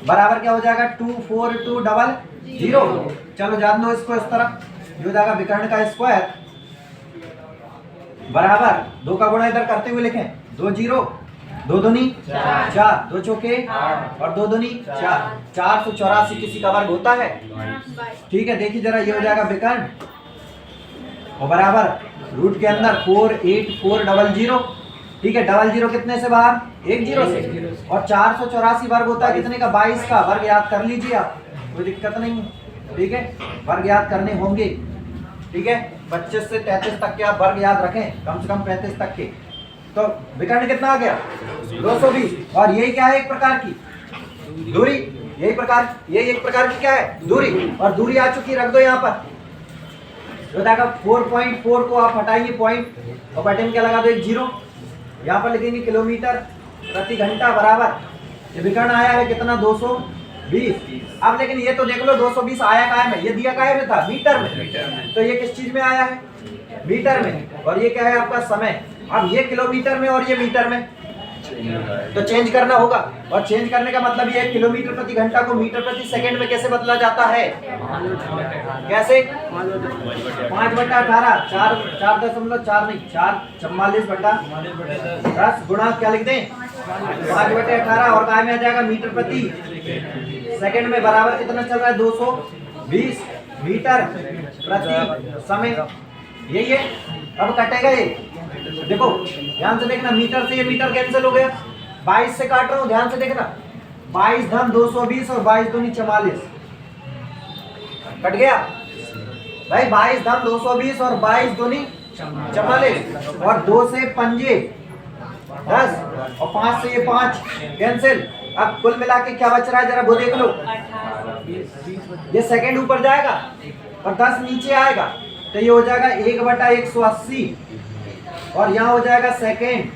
बराबर क्या हो जाएगा? 24200। चलो जान दो इसको इस तरह, ये हो जाएगा विकर्ण का स्क्वायर बराबर 2 का गुणा इधर करते हुए लिखें 2 0 2 दूनी 4 2 चौके और 2 दूनी 4, 484 किसी का वर्ग होता है। ठीक है, देखिए जरा, ये हो जाएगा विकर्ण और बराबर रूट के अंदर 48400। ठीक है, 00 कितने से बाहर? 10 से। और 484 वर्ग होता है कितने का? 22 का। वर्ग याद कर लीजिए आप, कोई दिक्कत नहीं है। ठीक है, वर्ग याद करने होंगे। ठीक है, 25 से 33 तक के आप वर्ग याद रखें, कम से कम 35 तक के। तो विकर्ण कितना आ गया? 220। और यही क्या है? एक प्रकार की दूरी। यही एक प्रकार की क्या है? दूरी। और दूरी आ चुकी, रख दो यहाँ पर। 4.4 को आप हटाएंगे पॉइंट और बटे में क्या लगा दो? 1 0। यहाँ पर लिखेंगे किलोमीटर प्रति घंटा बराबर, ये विकर्ण आया है कितना? 20। अब लेकिन ये तो देख लो 220 आया काय में, ये दिया काय में था, मीटर में। तो ये किस चीज में आया है, मीटर में। और ये क्या है आपका समय। अब ये किलोमीटर में और ये मीटर में, तो चेंज करना होगा। और चेंज करने का मतलब ये है किलोमीटर प्रति घंटा को मीटर प्रति सेकंड में कैसे बदला जाता है, कैसे 5/18, 4.4 नहीं 444/10 गुणा क्या लिख दें 5/18, और काय में आ जाएगा मीटर प्रति सेकंड में बराबर कितना चल रहा है 220 मीटर प्रति समय। यही है। अब कटेगा ये, देखो ध्यान से देखना, मीटर से ये मीटर कैंसिल हो गया, 22 से काट रहा हूं, ध्यान से देखना, 22 धन 220 और 22 दूनी 44 कट गया भाई, 22 धन 220 और 22 दूनी 44, और 2 से पंजे 10 और 5 से ये 5 कैंसिल। अब कुल मिला के क्या बच रहा है जरा वो देख लो, ये सेकंड ऊपर जाएगा और 10 नीचे आएगा, तो ये हो जाएगा 1/180 और यहाँ हो जाएगा सेकेंड।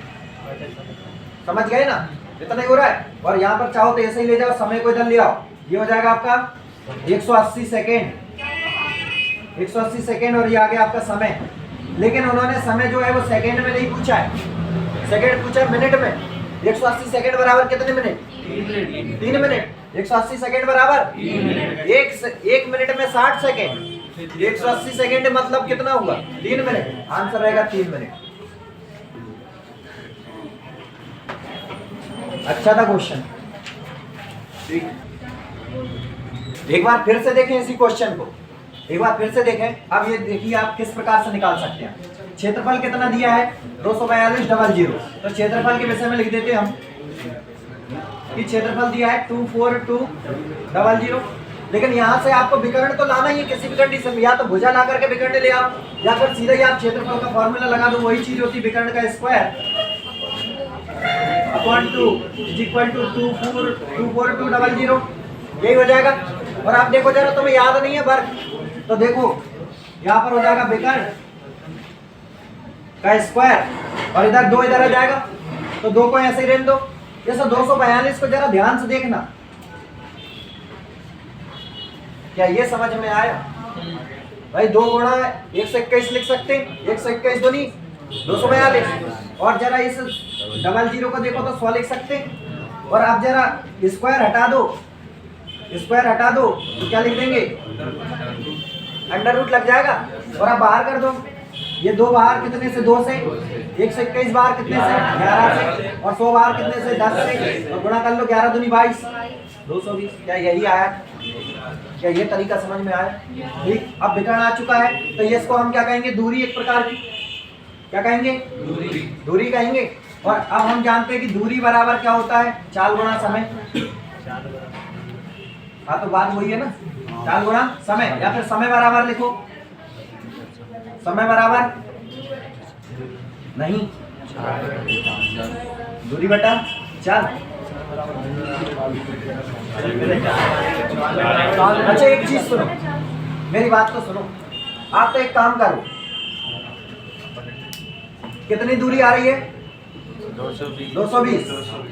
समझ गए ना, इतना ही हो रहा है। और यहाँ पर चाहो तो ऐसे ही ले जाओ, समय को इधर ले आओ, ये हो जाएगा आपका 180 सेकेंड, 180 सेकेंड, और ये आ गया आपका समय। लेकिन उन्होंने समय जो है वो सेकेंड में नहीं पूछा है, सेकेंड पूछा है मिनट में। 180 सेकेंड बराबर कितने मिनट, 3 मिनट। 180 सेकेंड बराबर 1 मिनट में 60 सेकेंड, 180 सेकेंड मतलब कितना होगा 3 मिनट। आंसर रहेगा 3 मिनट। अच्छा था क्वेश्चन। एक बार फिर से देखें इसी क्वेश्चन को, एक बार फिर से देखें। अब ये देखिए आप किस प्रकार से निकाल सकते हैं। क्षेत्रफल कितना दिया है 242,000, तो क्षेत्रफल के विषय में लिख देते हैं हम कि क्षेत्रफल दिया है 242,000। लेकिन यहाँ से आपको विकर्ण तो लाना ही है किसी भी कंडीशन में, या तो भुजा ला करके विकर्ण ले आओ, या फिर सीधा ही आप क्षेत्रफल का फॉर्मूला लगा दो, वही चीज होती है विकर्ण का स्क्वायर अपॉन 2 इक्वल टू 242,000, यही हो जाएगा। और आप देखो जरा, तुम्हें याद नहीं है वर्ग, तो देखो यहाँ पर हो जाएगा विकर्ण का स्क्वायर और इधर 2 इधर आ जाएगा, तो 2 को ऐसे ही रहने दो। जैसे 242 को जरा ध्यान से देखना, क्या ये समझ में आया भाई। 2 गुणा 121 लिख सकते हैं, 121 दूनी 242, और जरा इस 00 को देखो तो 100 लिख सकते हैं। और आप जरा स्क्वायर हटा दो, स्क्वायर हटा दो तो क्या लिख देंगे अंडर रूट लग जाएगा। और आप बाहर कर दो, ये 2 बाहर कितने से 2 से, 121 बाहर कितने से 11 से, और 100 बाहर कितने से 10 से, और गुणा कर लो 11 दूनी 22, 220। क्या यही आया, क्या ये तरीका समझ में आया। ठीक, अब विकर्ण आ चुका है, तो ये इसको हम क्या कहेंगे, दूरी एक प्रकार की, क्या कहेंगे दूरी कहेंगे। और अब हम जानते हैं कि दूरी बराबर क्या होता है 4 गुणा समय। हाँ तो बात वही है ना, 4 गुणा समय, या फिर समय बराबर लिखो, समय बराबर नहीं दूरी बटा 4। अच्छा एक चीज सुनो, मेरी बात तो सुनो। आप तो एक काम करो, कितनी दूरी आ रही है 220,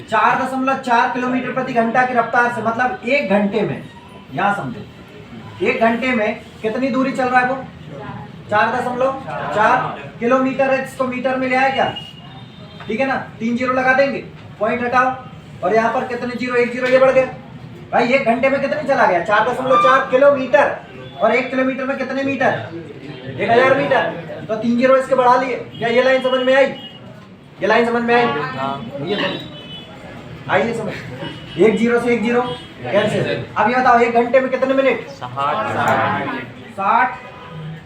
4.4 किलोमीटर प्रति घंटा की रफ्तार से, मतलब 1 घंटे में, यहाँ समझो 1 घंटे में कितनी दूरी चल रहा है वो 4.4 किलोमीटर है। इसको मीटर में ले आए क्या, ठीक है ना, 3 जीरो लगा देंगे, पॉइंट हटाओ, और यहाँ पर कितने जीरो, 1 जीरो ये बढ़ गया भाई। 1 घंटे में कितने चला गया 4.4 किलोमीटर, और 1 किलोमीटर में कितने मीटर 1000 मीटर, तो 3 जीरो इसके बढ़ा लिए। क्या ये लाइन समझ में आई, ये लाइन समझ में आई, ये आइए समझ, 1 जीरो से 1 जीरो कैंसिल। अब ये बताओ 1 घंटे में कितने मिनट 60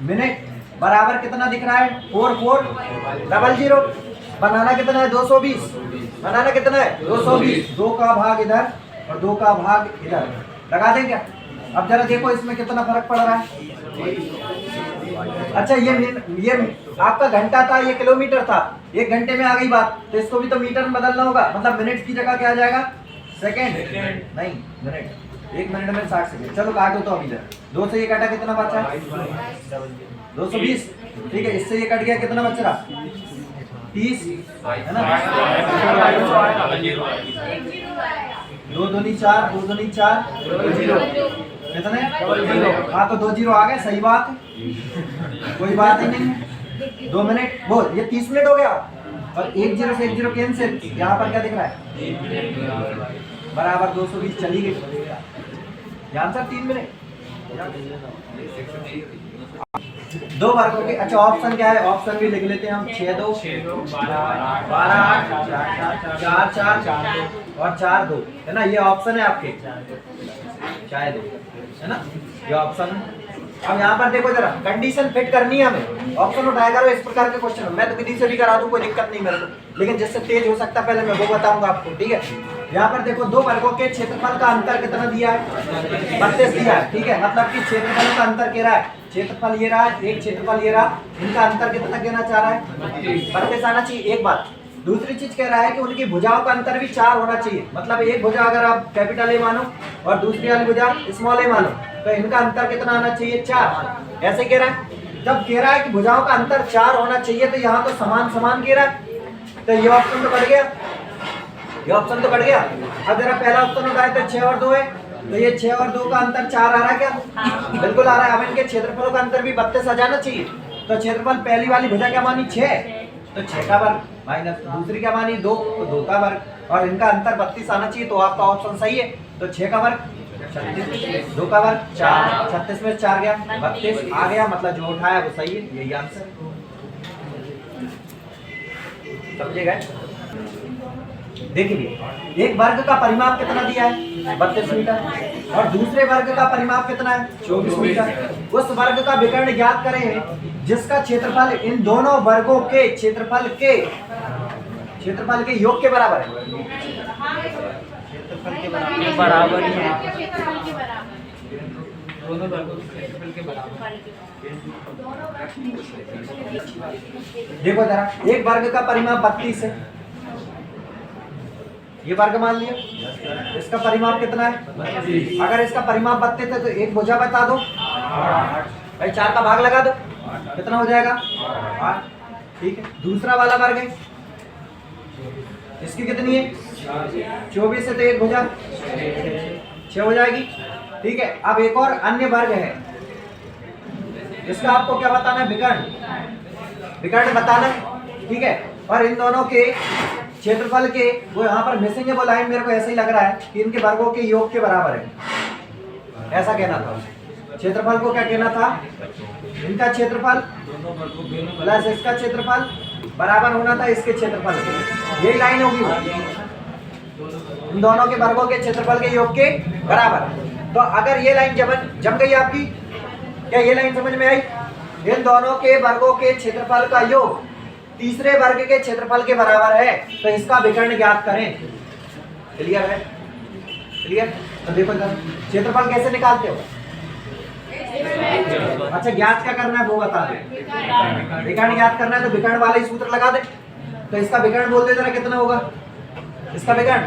मिनट बराबर कितना दिख रहा है 4400। बनाना कितना है 220, बनाना कितना है 220, 2 का भाग इधर और 2 का भाग इधर लगा दें क्या। अब जरा देखो इसमें कितना फर्क पड़ रहा है। अच्छा ये आपका घंटा था, ये किलोमीटर था, 1 घंटे में आ गई बात, तो इसको भी तो मीटर में बदलना होगा, मतलब मिनट की जगह क्या आ जाएगा सेकेंड, नहीं मिनट। 1 मिनट में 60 सेकेंड। चलो काटो तो अभी इधर 2 से ये काटा कितना बचा 220, ठीक है, इससे ये कट गया कितना बच रहा 30 है ना। 2 दूनी 4, 2 दूनी 4, 0 कितने? 0। हाँ तो 2 0 आ गए, सही बात है, कोई बात ही नहीं है। 2 मिनट वो ये 30 मिनट हो गया और 1 0 से 1 0 कैंसिल। यहाँ पर क्या दिख रहा है? बराबर 220 चली गई। Answer 3 minute. 2 वर्गों के, अच्छा ऑप्शन क्या है? ऑप्शन भी लिख लेते हैं हम। 6 2 12 8 4 4 और 4 2 है ना, ये ऑप्शन है आपके, चाहे 2 है ना, ये ऑप्शन। अब यहाँ पर देखो जरा, कंडीशन फिट करनी है हमें। ऑप्शन उठाया करो इस प्रकार के क्वेश्चन, मैं तो किसी से भी करा दूं, कोई दिक्कत नहीं मेरे को, लेकिन जिससे तेज हो सकता है पहले मैं वो बताऊंगा आपको, ठीक है। यहाँ पर देखो 2 वर्गों के क्षेत्रफल का अंतर कितना दिया है? 32 दिया है, ठीक है। मतलब कि क्षेत्रफल का अंतर कह रहा है, क्षेत्रफल ये रहा, एक क्षेत्रफल ये रहा, इनका अंतर कितना कहना चाह रहा है? 32 आना चाहिए, एक बात। दूसरी चीज कह रहा है कि उनकी भुजाओं का अंतर भी 4 होना चाहिए। मतलब एक भुजा अगर आप कैपिटल ए मानो और दूसरी वाली भुजा स्मॉल ए मानो, तो इनका अंतर कितना आना चाहिए? 4। ऐसे कह रहा है। जब कह रहा है कि भुजाओं का अंतर 4 होना चाहिए, तो यहाँ तो समान समान कह रहा है, तो ये ऑप्शन तो कट गया, ये ऑप्शन तो कट गया। अब जरा पहला ऑप्शन उठाए तो 6 और 2 है, तो ये 6 और 2 का अंतर 4 आ रहा है क्या? बिल्कुल आ रहा है। अब इनके क्षेत्रफलों का अंतर भी 32 आ जाना चाहिए। तो क्षेत्रफल पहली वाली भुजा क्या मानी? 6, तो 6 का वर्ग माइनस दूसरी क्या मानी? 2, तो 2 का वर्ग, और इनका अंतर 32 आना चाहिए, तो आपका ऑप्शन सही है। तो 6 का वर्ग 36, 2 का वर्ग 4, 36 में 4 गया, 32 आ गया, मतलब जो उठाया वो सही है, यही आंसर। समझे गए? देखिए एक वर्ग का परिमाप कितना दिया है? 32 मीटर, और दूसरे वर्ग का परिमाप कितना है? 24 मीटर। उस वर्ग का विकर्ण ज्ञात करें जिसका क्षेत्रफल इन दोनों वर्गों के क्षेत्रफल के योग के बराबर है। क्षेत्रफल के बराबर ही है, दोनों वर्गों के क्षेत्रफल के बराबर। देखो जरा, एक वर्ग का परिमाप 32 है, ये वर्ग मान लिया, इसका परिमाप कितना है? अगर इसका परिमाप 32 है तो एक भुजा बता दो भाई, 4 का भाग लगा दो, कितना हो जाएगा? 8, ठीक है। दूसरा वाला वर्ग है, इसकी कितनी है? 24 है, तो एक भुजा 6 हो जाएगी, ठीक है। अब एक और अन्य वर्ग है, इसका आपको क्या बताना है? विकर्ण बताना है, ठीक है। और इन दोनों के क्षेत्रफल के, वो यहाँ पर मिसिंग है वो लाइन, मेरे को ऐसे ही लग रहा है कि इनके वर्गों के योग के बराबर है, ऐसा कहना था। क्षेत्रफल को क्या कहना था? इनका क्षेत्रफल प्लस इसका क्षेत्रफल बराबर होना था इसके क्षेत्रफल के, यही लाइन होगी वो, इन दोनों के वर्गों के क्षेत्रफल के योग के बराबर। तो अगर ये लाइन जम गई आपकी, क्या ये लाइन समझ में आई? इन दोनों के वर्गों के क्षेत्रफल का योग तीसरे वर्ग के क्षेत्रफल के बराबर है, तो इसका विकर्ण ज्ञात करें। क्लियर है? क्लियर? तो देखो क्षेत्रफल कैसे निकालते हो? अच्छा ज्ञात क्या करना है वो बता दे। विकर्ण ज्ञात करना है तो विकर्ण वाला ही सूत्र लगा दे। तो इसका विकर्ण बोल दे जरा, कितना होगा इसका विकर्ण?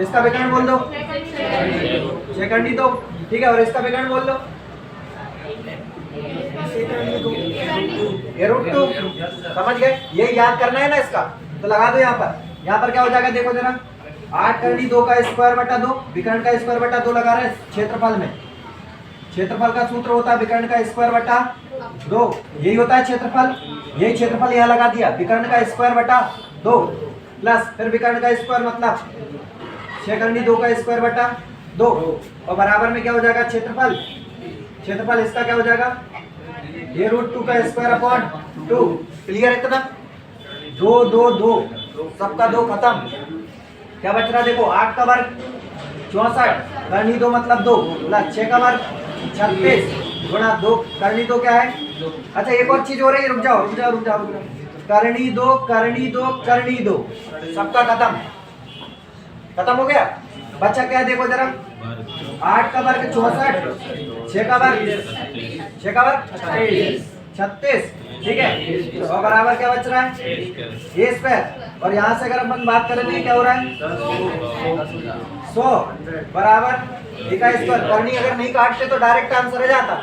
इसका विकर्ण बोल दो, 6 दो, ठीक है। और इसका विकर्ण बोल दो, √2। समझ गए? ये याद करना है ना इसका, तो लगा दो यहाँ पर। यहाँ पर क्या हो जाएगा देखो जरा, 8 का स्क्वायर बटा 2, विकर्ण का स्क्वायर बटा 2 लगा रहे हैं क्षेत्रफल में। क्षेत्रफल का सूत्र होता है विकर्ण का स्क्वायर बटा 2, यही होता है क्षेत्रफल। यही क्षेत्रफल यहाँ लगा दिया, विकर्ण का स्क्वायर बटा 2 प्लस फिर विकर्ण का स्क्वायर, मतलब 6 का स्क्वायर बटा 2, और बराबर में क्या हो जाएगा? क्षेत्रफल। क्षेत्रफल इसका क्या हो जाएगा? ये √2 का स्क्वायर अपॉन 2। क्लियर? इतना 2 2 2 सबका 2 खत्म। क्या बच रहा? देखो 8 का वर्ग 64 करनी 2 मतलब 2 प्लस 6 का वर्ग 36 गुणा 2 करनी 2 क्या है? अच्छा एक और चीज हो रही है, रुक जाओ करनी 2 सबका खत्म हो गया। बच्चा क्या है देखो जरा, 8 का वर्ग 64, 6 का वर्ग 36, ठीक है। और बराबर क्या बच रहा है? ए स्क्वायर। और यहाँ से अगर अपन बात करें तो क्या हो रहा है? 100 बराबर ए का स्क्वायर। करनी अगर नहीं काटते तो डायरेक्ट आंसर आ जाता,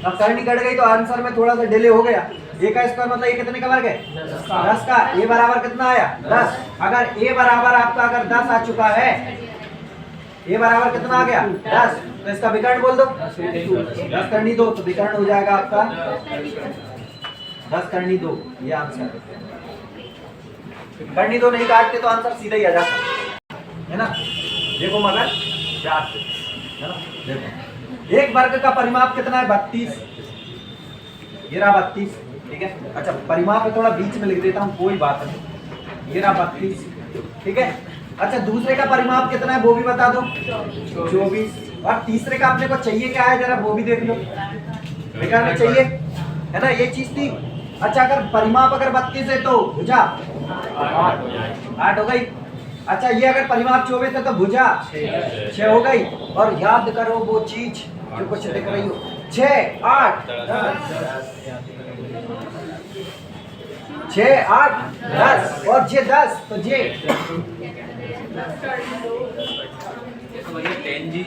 अब करनी कट गई तो आंसर में थोड़ा सा डिले हो गया, ए का स्क्वायर मतलब ये कितने का वर्ग है? 10 का। ए बराबर कितना आया? 10। अगर ए बराबर आपका अगर 10 आ चुका है, ए बराबर कितना आ गया? 10, तो इसका विकर्ण बोल दो। 10 करनी 2, तो विकर्ण हो जाएगा आपका 10 करनी 2, ये आंसर करनी 2 नहीं काटते तो आंसर सीधा ही आ जाता है ना। देखो मगर याद से, है ना। देखो एक वर्ग का परिमाप कितना है? 32। ये रहा 32, ठीक है। अच्छा परिमाप में थोड़ा बीच में लिख देता हूँ, कोई बात नहीं। ये रहा 32, ठीक है। अच्छा दूसरे का परिमाप कितना है वो भी बता दो। 24। और तीसरे का अपने को चाहिए क्या है जरा वो भी देख लो। विकर्ण में चाहिए है ना, ये चीज थी। अच्छा अगर परिमाप अगर 32 है तो भुजा 8 हो गई। अच्छा ये अगर परिमाप 24 है तो भुजा 6 हो गई। और याद करो वो चीज जो कुछ लिख रही हो, 6 8 6 8 10 और जे 10 तो जे 10 जी